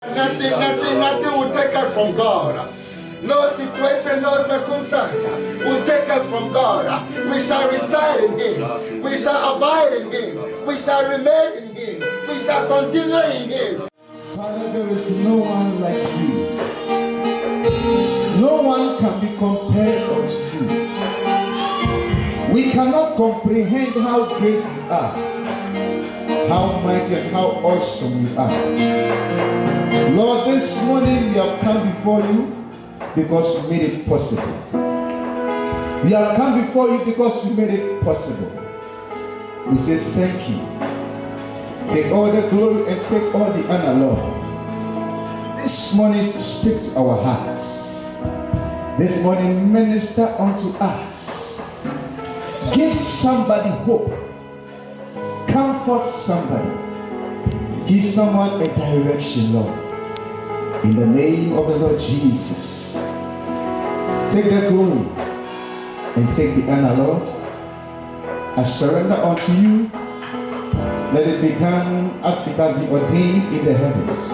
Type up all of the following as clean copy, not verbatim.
Nothing will take us from God. No situation, no circumstance will take us from God. We shall reside in Him. We shall abide in Him. We shall remain in Him. We shall continue in Him. Father, there is no one like you. No one can be compared unto you. We cannot comprehend how great you are, how mighty and how awesome you are. Lord, this morning we have come before you because you made it possible. We have come before you because you made it possible. We say thank you. Take all the glory and take all the honor, Lord. This morning speak to our hearts. This morning minister unto us. Give somebody hope. Comfort somebody. Give someone a direction, Lord. In the name of the Lord Jesus. Take the glory and take the honor, Lord. I surrender unto you. Let it be done as it has been ordained in the heavens.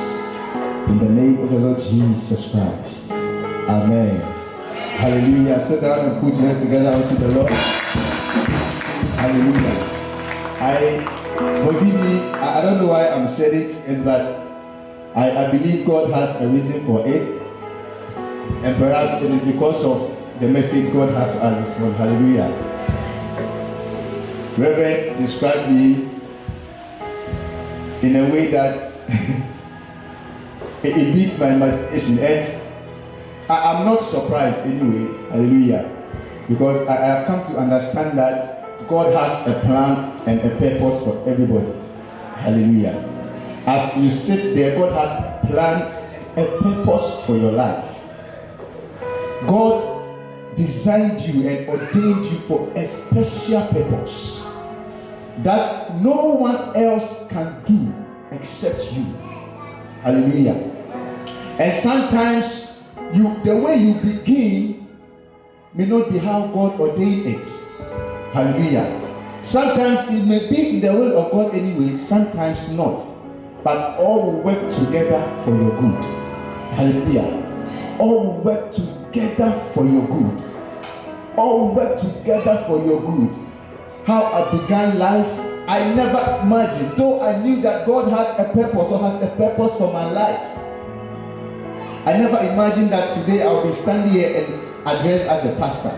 In the name of the Lord Jesus Christ. Amen. Hallelujah. Sit down and put your hands together unto the Lord. Hallelujah. Forgive me, I don't know why I'm saying it, is that I believe God has a reason for it. And perhaps it is because of the message God has for us this morning. Hallelujah. Reverend described me in a way that it beats my imagination. And I'm not surprised anyway. Hallelujah. Because I have come to understand that God has a plan and a purpose for everybody. Hallelujah. As you sit there, God has a plan, a purpose for your life. God designed you and ordained you for a special purpose that no one else can do except you. Hallelujah. And sometimes the way you begin may not be how God ordained it. Hallelujah. Sometimes it may be in the will of God anyway, sometimes not. But all will work together for your good. Hallelujah. All will work together for your good. All will work together for your good. How I began life, I never imagined, though I knew that God had a purpose or has a purpose for my life. I never imagined that today I'll be standing here and addressed as a pastor.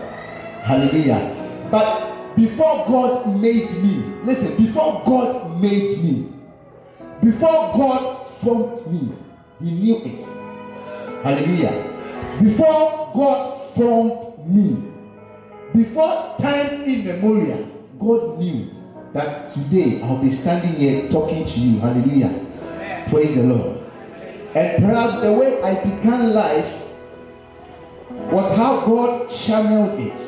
Hallelujah. But before God made me, listen, before God made me, before God formed me, He knew it. Hallelujah. Before God formed me, before time immemorial, God knew that today I'll be standing here talking to you. Hallelujah. Amen. Praise the Lord. And perhaps the way I began life was how God channeled it.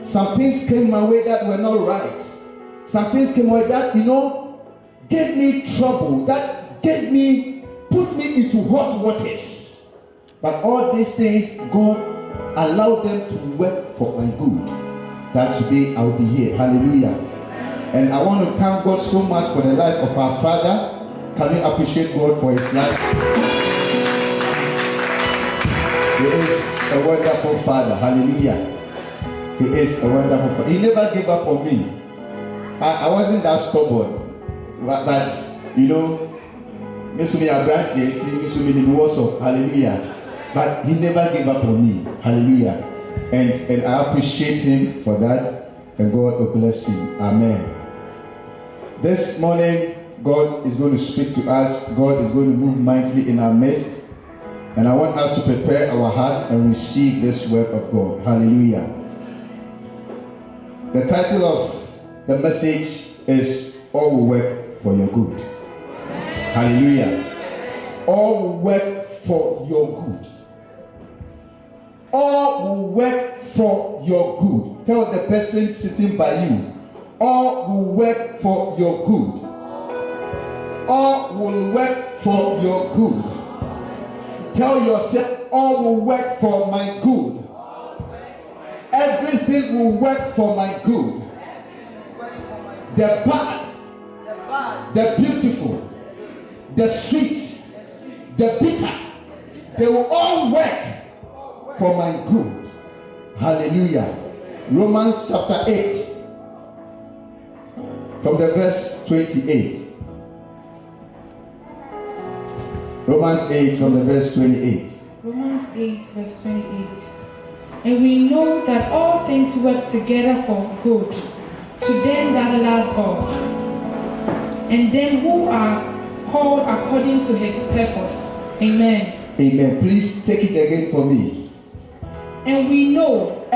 Some things came my way that were not right. Some things came my way that, gave me trouble, that put me into hot waters. But all these things, God allowed them to work for my good. That today I'll be here. Hallelujah. And I want to thank God so much for the life of our father. Can we appreciate God for his life? He is a wonderful father. Hallelujah. He is a wonderful father. He never gave up on me. I wasn't that stubborn. But hallelujah. But he never gave up on me. Hallelujah. And I appreciate him for that. And God will bless him. Amen. This morning, God is going to speak to us. God is going to move mightily in our midst. And I want us to prepare our hearts and receive this word of God. Hallelujah. The title of the message is All Will Work for Your Good. Hallelujah. All will work for your good. All will work for your good. Tell the person sitting by you, all will work for your good. All will work for your good. Tell yourself, all will work for my good. Everything will work for my good. The bad, the beautiful, the sweet, the bitter, they will all work for my good. Hallelujah. Romans chapter 8, from the verse 28. Romans 8 from the verse 28. Romans 8 verse 28. And we know that all things work together for good to them that love God, and them who are called according to his purpose. Amen. Amen. Please take it again for me. And we know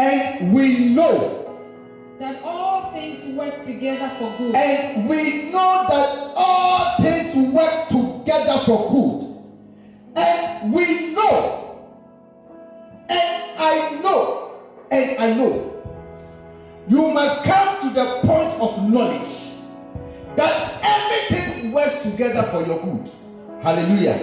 that all things work together for good. And we know that all things work together for good. And we know, and I know, you must come to the point of knowledge that everything works together for your good. Hallelujah.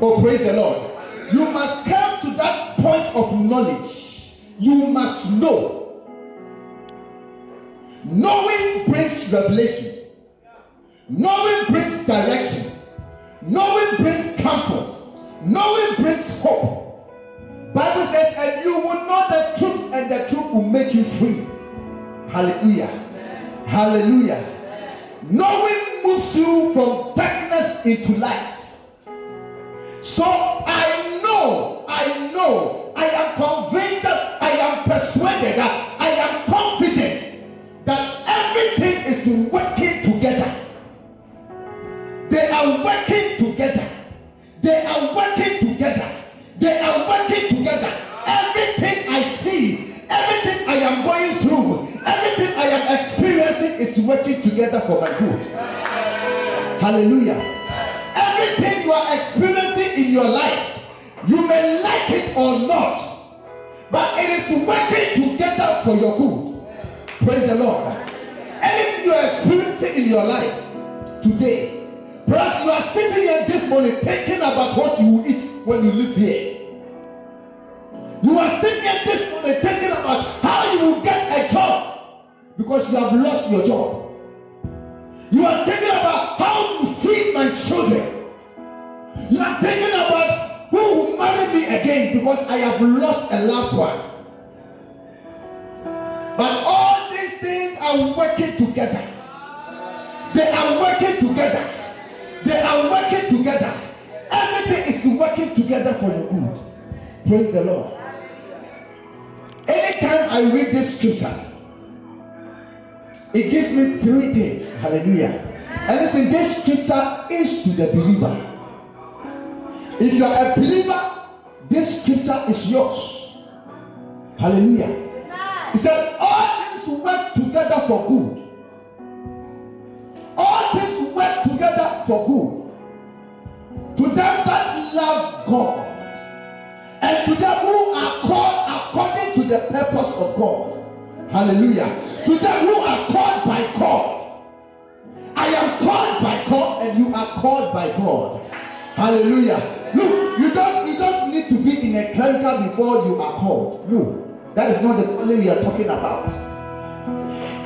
Oh, praise the Lord. You must come to that point of knowledge. You must know. Knowing brings revelation. Knowing brings direction. Knowing brings comfort. Knowing brings hope. Bible says, and you will know the truth, and the truth will make you free. Hallelujah. Hallelujah. Knowing moves you from darkness into light. So I know, I am convinced, I am persuaded, I am confident that everything is working together. They are working together. They are working together. They are working together. Everything I see, everything I am going through, everything I am experiencing is working together for my good. Hallelujah. Everything you are experiencing in your life, you may like it or not, but it is working together for your good. Praise the Lord. Anything you are experiencing in your life today, perhaps you are sitting here this morning thinking about what you will eat when you live here. You are sitting here this morning thinking about how you will get a job because you have lost your job. You are thinking about how to feed my children. You are thinking about who will marry me again because I have lost a loved one. But all these things are working together. They are working together. They are working together. Everything is working together for your good. Praise the Lord. Anytime I read this scripture, it gives me three things. Hallelujah. And listen, this scripture is to the believer. If you are a believer, this scripture is yours. Hallelujah. He said, all things work together for good. All things work together for good. To them that love God, and to them who are called according to the purpose of God. Hallelujah. To them who are called by God. I am called by God, and you are called by God. Hallelujah. Look, you don't need to be in a clerical before you are called. No, that is not the only we are talking about.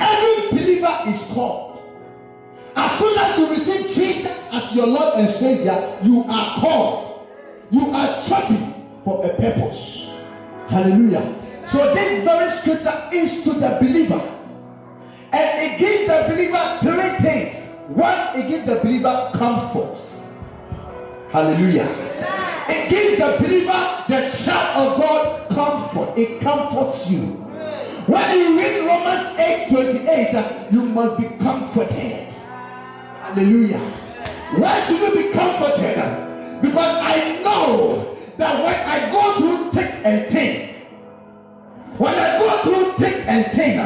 Every believer is called. As soon as you receive Jesus as your Lord and Savior, you are called. You are chosen for a purpose. Hallelujah. So this very scripture is to the believer, and it gives the believer three things. One, it gives the believer comfort. Hallelujah. It gives the believer, the child of God, comfort. It comforts you. When you read Romans 8:28, you must be comforted. Hallelujah. Why should you be comforted? Because I know that when I go through thick and thin, when I go through thick and thin,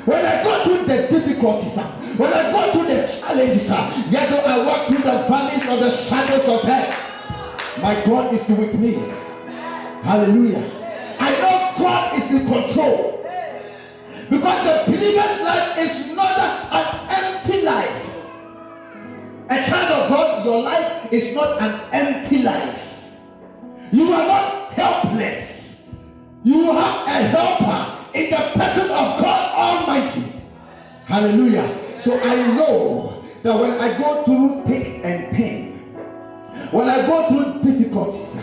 when I go through the difficulties, when I go through the challenges, yet though I walk through the valleys of the shadows of death, my God is with me. Hallelujah. I know God is in control, because the believer's life is not an empty life. A child of God, your life is not an empty life. You are not helpless. You have a helper in the person of God Almighty. Hallelujah. So I know that when I go through thick and thin, when I go through difficulty, difficulties,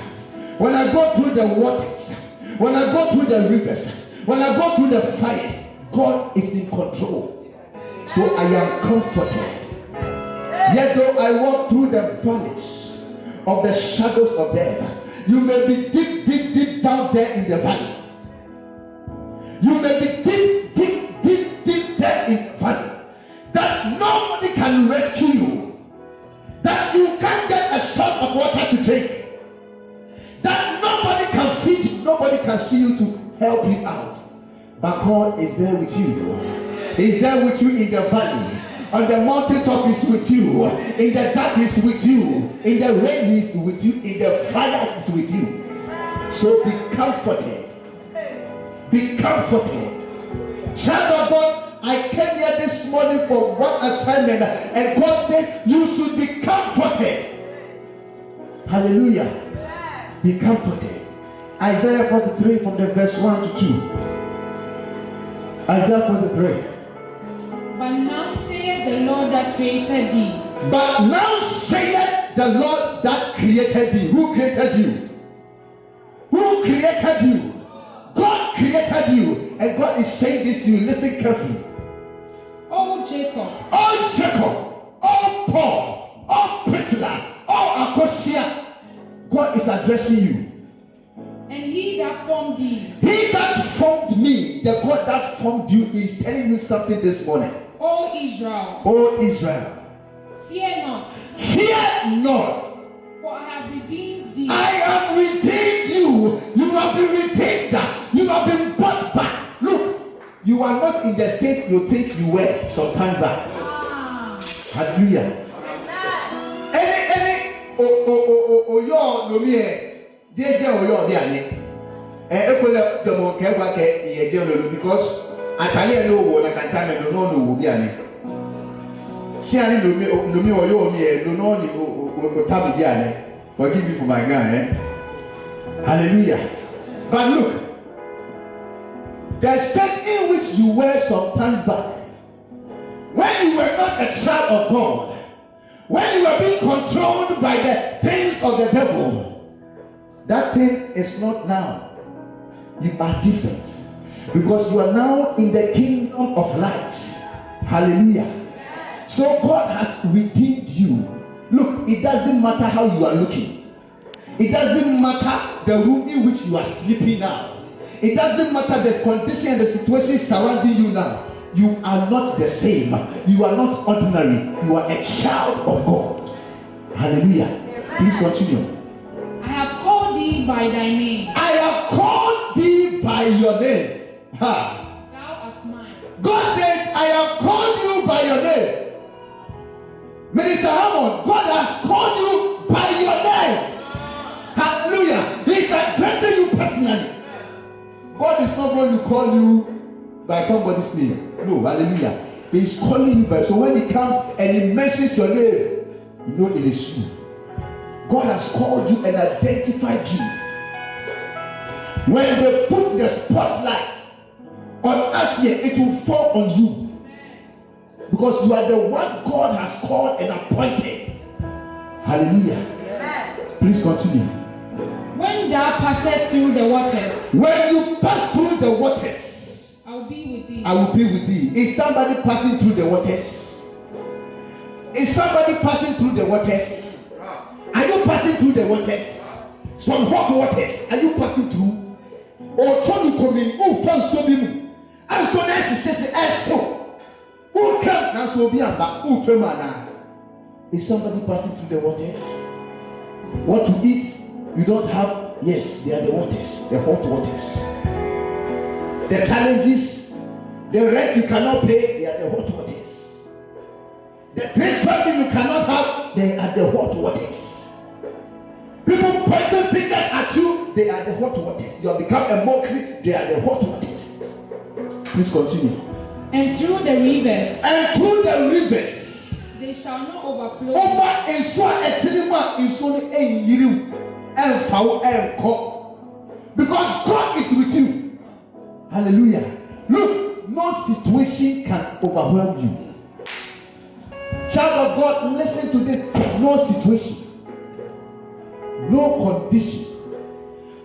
when I go through the waters, when I go through the rivers, when I go through the fires, God is in control. So I am comforted. Yet though I walk through the valleys of the shadows of death, you may be deep, deep, deep down there in the valley. You may be deep, deep, deep, deep there in the valley, that nobody can rescue you, that you can't get a shot of water to drink, that nobody can feed you, nobody can see you to help you out. But God is there with you. He's there with you in the valley. On the mountaintop is with you. In the dark is with you. In the rain is with you. In the fire is with you. So be comforted. Be comforted. Child of God, I came here this morning for one assignment, and God says you should be comforted. Hallelujah. Be comforted. Isaiah 43 from the verse 1 to 2. Isaiah 43. But now saith the Lord that created thee. But now saith the Lord that created thee. Who created you? Who created you? God created you. And God is saying this to you. Listen carefully. O Jacob. Oh Jacob. Oh Paul. Oh Priscilla. Oh Akosia. God is addressing you. And he that formed thee. He that formed me, the God that formed you, is telling you something this morning. O Israel. O Israel. Fear not. Fear not. For I have redeemed thee. I have redeemed you. You have been redeemed. You have been bought back. Look, you are not in the state you think you were some time back. Hallelujah. Oyo no mi jeje oyo bi ani. Ekole demo ke gwa ke yeje no because atale no wo na kantame no wo bi ani. Si ani no mi oyo mi no ni o tabi bi ani. Forgive me for my guy. Hallelujah. But look, the state in which you were some times back, when you were not a child of God, when you were being controlled by the things of the devil, that thing is not now. You are different because you are now in the kingdom of light. Hallelujah. So God has redeemed you. Look, it doesn't matter how you are looking. It doesn't matter the room in which you are sleeping now. It doesn't matter the condition and the situation surrounding you now. You are not the same. You are not ordinary. You are a child of God. Hallelujah. Please continue. I have called thee by thy name. I have called thee by your name. Ha. Thou art mine. God says, I have called you by your name. Minister Hammond, God has called you by your name. Hallelujah. He's addressing you personally. God is not going to call you by somebody's name. No, hallelujah. He's calling you by. So when he comes and he mentions your name, you know it is you. God has called you and identified you. When they put the spotlight on us here, it will fall on you. Because you are the one God has called and appointed. Hallelujah. Please continue. When thou passest through the waters, when you pass through the waters, I will be with thee. I will be with thee. Is somebody passing through the waters? Is somebody passing through the waters? Are you passing through the waters? Some hot waters. Are you passing through? Or Tony coming? Oh, found so many. I'm so nice to say, so. Who can now so be about who femana? Is somebody passing through the waters? What to eat? You don't have? Yes, they are the waters, the hot waters. The challenges, the rent you cannot pay, they are the hot waters. The principal you cannot have, they are the hot waters. People pointing fingers at you, they are the hot waters. You have become a mockery, they are the hot waters. Please continue. And through the rivers, they shall not overflow. Over in so a cinema in so a yiru and foul and cock. Because God is with you. Hallelujah. Look, no situation can overwhelm you. Child of God, listen to this. No situation. no condition,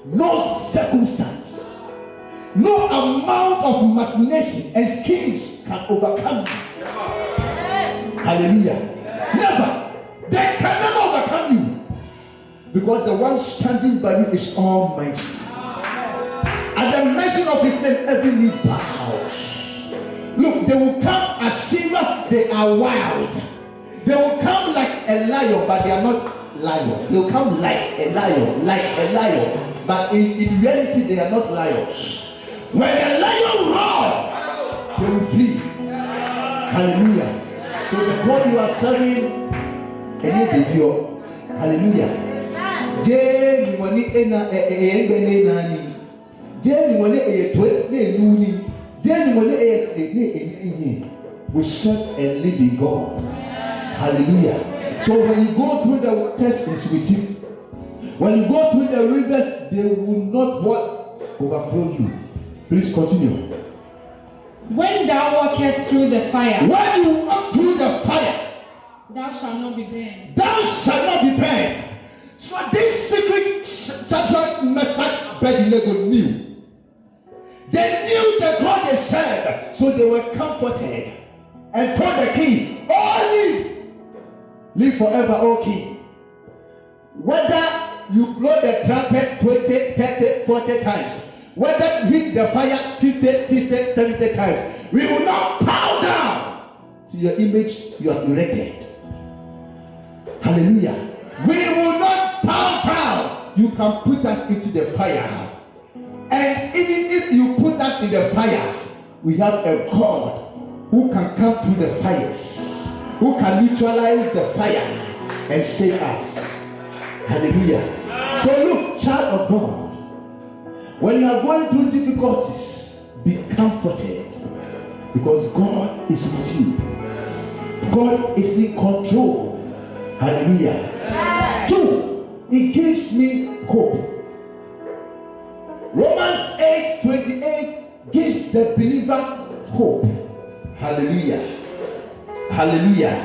no circumstance, no amount of machination and schemes can overcome you. Hallelujah. Never. They can never overcome you. Because the one standing by you is almighty. At the mention of his name, every knee bows. Look, they will come as if they are wild. They will come like a lion, but they are not lions. They will come like a lion, but in reality they are not lions. When the lion roars, they will flee. Hallelujah. So the God you are serving, hallelujah. Je money ena ebene nani. Je money e to ne nuni. Je money e we serve a living God. Hallelujah. So when you go through the waters, it's with you. When you go through the rivers, they will not overflow you. Please continue. When thou walkest through the fire, when you walk through the fire, thou shalt not be burned. Thou shalt not be burned. So this secret Shadrach, Meshach, Abednego knew. They knew the God they served, so they were comforted and told the king, "Oh, live forever, O king. Whether you blow the trumpet 20, 30, 40 times, whether you hit the fire 50, 60, 70 times, we will not bow down to your image you have erected." Hallelujah. We will not bow down. You can put us into the fire. And even if you put us in the fire, we have a God who can come through the fires, who can neutralize the fire and save us. Hallelujah. So look, child of God, when you are going through difficulties, be comforted, because God is with you. God is in control. Hallelujah. 2, it gives me hope. Romans 8:28 gives the believer hope. Hallelujah. Hallelujah.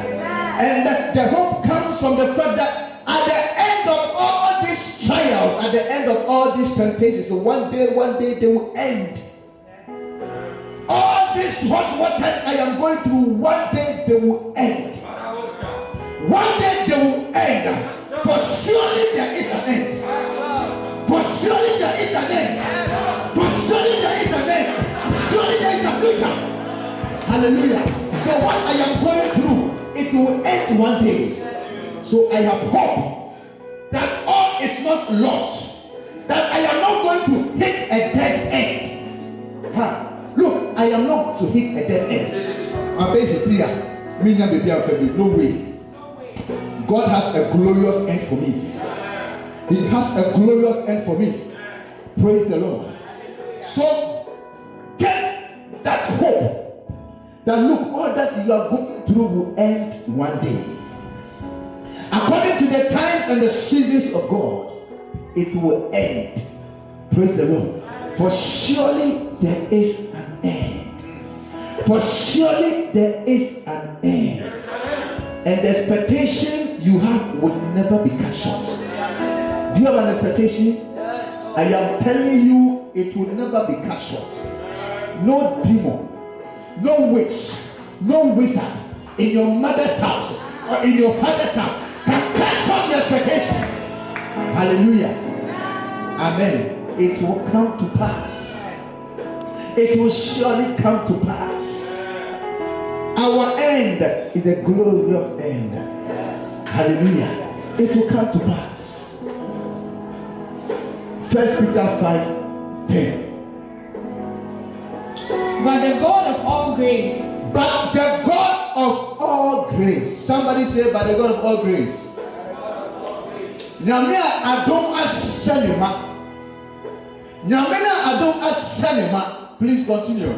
And the hope comes from the fact that at the end of all these trials, at the end of all these temptations, so one day they will end. All these hot waters I am going through, one day they will end. One day they will end. For surely there is an end. For surely there is an end. For surely there is an end. Surely there is a future. Hallelujah. So what I am going through, it will end one day. So I have hope that all is not lost. That I am not going to hit a dead end. Look, I am not to hit a dead end. I beg it here. No way. God has a glorious end for me. He has a glorious end for me. Praise the Lord. So get that hope that look, all that you are going through will end one day. According to the times and the seasons of God, it will end. Praise the Lord. For surely there is an end. For surely there is an end. And the expectation you have will never be cut short. Do you have an expectation? I am telling you, it will never be cut short. No demon, no witch, no wizard in your mother's house or in your father's house can cut short the expectation. Hallelujah. Amen. It will come to pass. It will surely come to pass. Our end is a glorious end. Hallelujah. It will come to pass. 1 Peter 5:10. But the God of all grace. But the God of all grace. Somebody say, but the God of all grace. Nyame adom asanema. Nyame adom asanema. Please continue.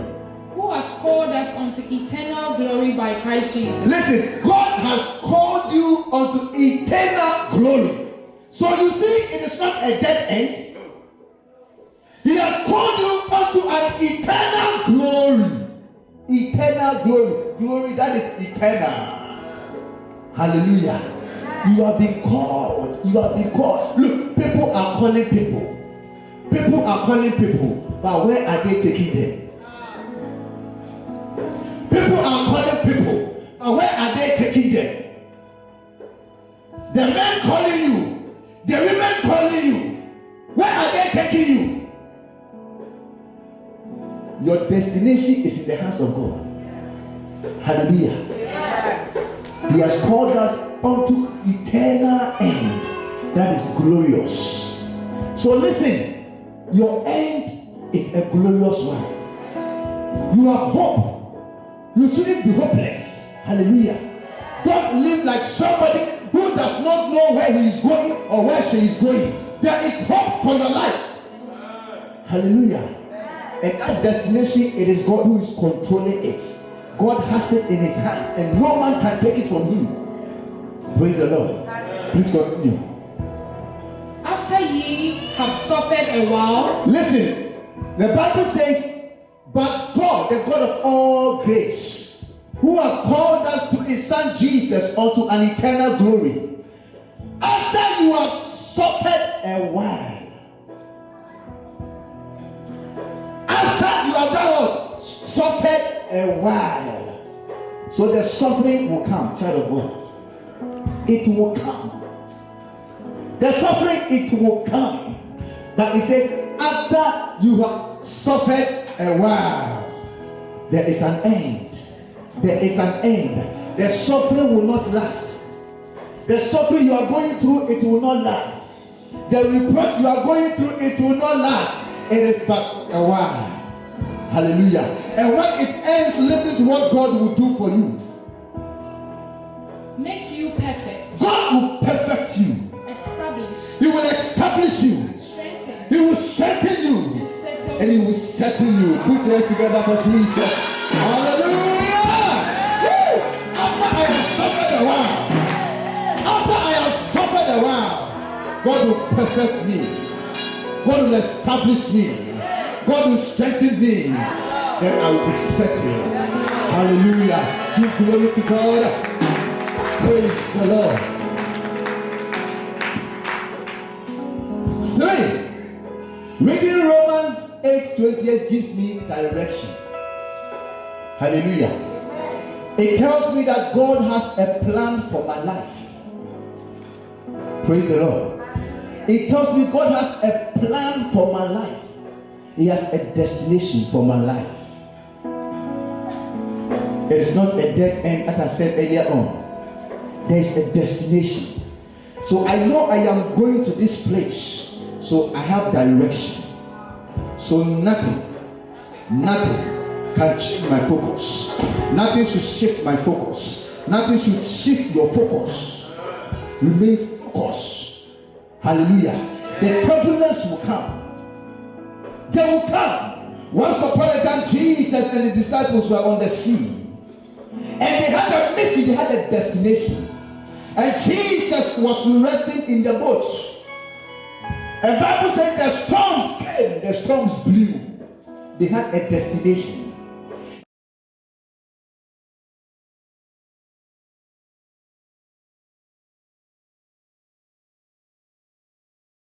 Who has called us unto eternal glory by Christ Jesus. Listen, God has called you unto eternal glory. So you see, it is not a dead end. He has called you unto an eternal glory. Eternal glory. Glory that is eternal. Hallelujah. You have been called. You have been called. Look, people are calling people. People are calling people. But where are they taking them? People are calling people. But where are they taking them? The men calling you. The women calling you. Where are they taking you? Your destination is in the hands of God. Hallelujah. He has called us unto eternal end. That is glorious. So listen, your end is a glorious one. You have hope. You shouldn't be hopeless. Hallelujah. Don't live like somebody who does not know where he is going or where she is going. There is hope for your life. Hallelujah. And that destination, it is God who is controlling it. God has it in his hands and no man can take it from him. Praise the Lord. Please continue. After ye have suffered a while. Listen, the Bible says, but God, the God of all grace, who has called us to his son Jesus unto an eternal glory. After you have suffered a while. After you have done what? Suffered a while. So the suffering will come, child of God. It will come. The suffering, it will come. But it says, after you have suffered a while, there is an end. There is an end. The suffering will not last. The suffering you are going through, it will not last. The reproach you are going through, it will not last. It is but a while. Hallelujah. And when it ends, listen to what God will do for you. Make you perfect. God will perfect you. Establish. He will establish you. Strengthen. He will strengthen you. And settle. And he will settle you. Put your hands together for Jesus. Hallelujah. Woo! After I have suffered a while. After I have suffered a while. God will perfect me. God will establish me. God will strengthen me. Then I will be settled. Hallelujah. Give glory to God. Praise the Lord. 3. Reading Romans 8:28 gives me direction. Hallelujah. It tells me that God has a plan for my life. Praise the Lord. It tells me God has a plan for my life. He has a destination for my life. It is not a dead end, as I said earlier on. There is a destination. So I know I am going to this place. So I have direction. So nothing can change my focus. Nothing should shift my focus. Nothing should shift your focus. Remain focused. Hallelujah. The turbulence will come. They will come. Once upon a time, Jesus and the disciples were on the sea. And they had a mission, they had a destination. And Jesus was resting in the boat. And the Bible said the storms came, the storms blew. They had a destination.